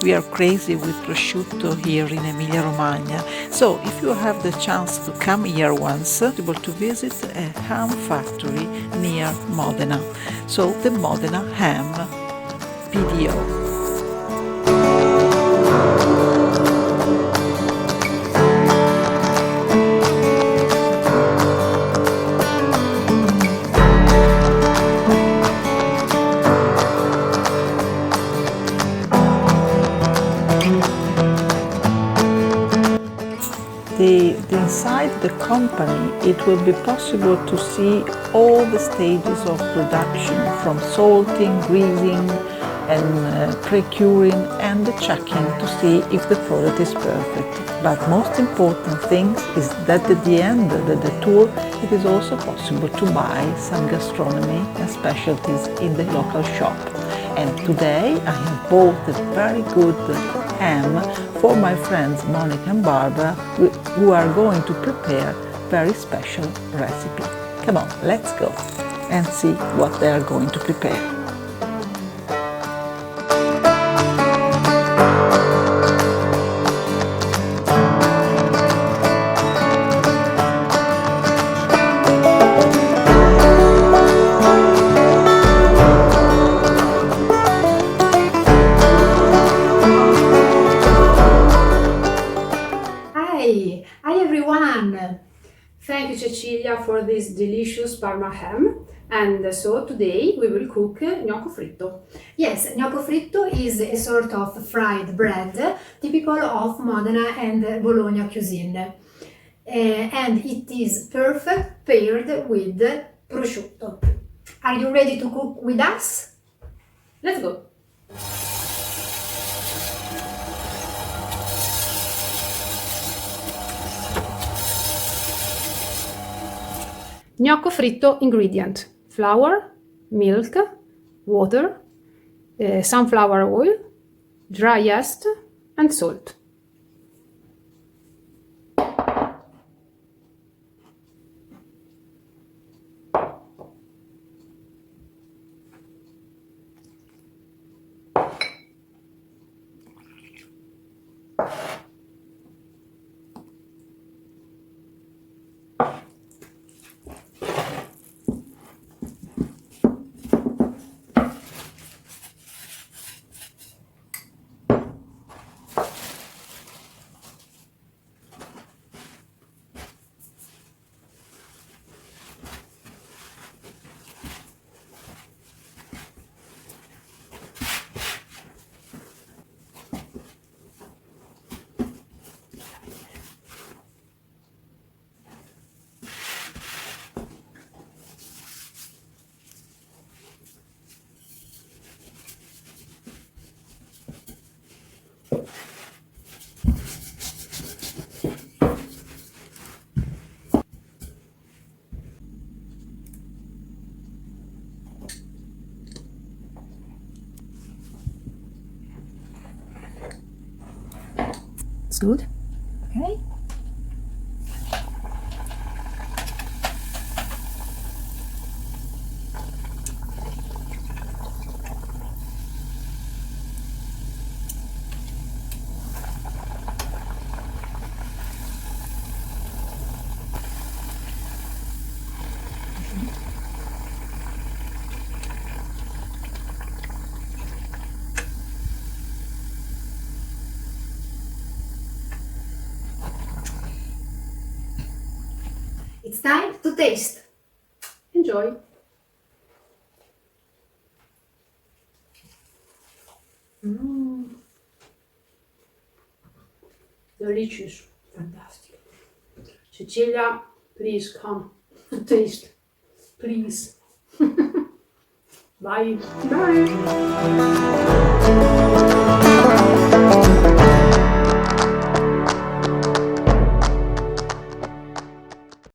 We are crazy with prosciutto here in Emilia-Romagna. So if you have the chance to come here once, it's possible to visit a ham factory near Modena. So the Modena Ham PDO. Inside the company, it will be possible to see all the stages of production, from salting, greasing, and procuring and checking to see if the product is perfect. But most important thing is that at the end of the tour, it is also possible to buy some gastronomy and specialties in the local shop. And today I have bought a very good ham for my friends Monica and Barbara, who are going to prepare very special recipe. Come on, let's go and see what they are going to prepare. Hi everyone! Thank you Cecilia for this delicious Parma ham. And so today we will cook gnocco fritto. Yes, gnocco fritto is a sort of fried bread typical of Modena and Bologna cuisine. And it is perfect paired with prosciutto. Are you ready to cook with us? Let's go! Gnocco fritto ingredient: flour, milk, water, sunflower oil, dry yeast and salt. It's good. Okay. It's time to taste. Enjoy. Delicious. Fantastic. Cecilia, please come to taste. Please. Bye. Bye.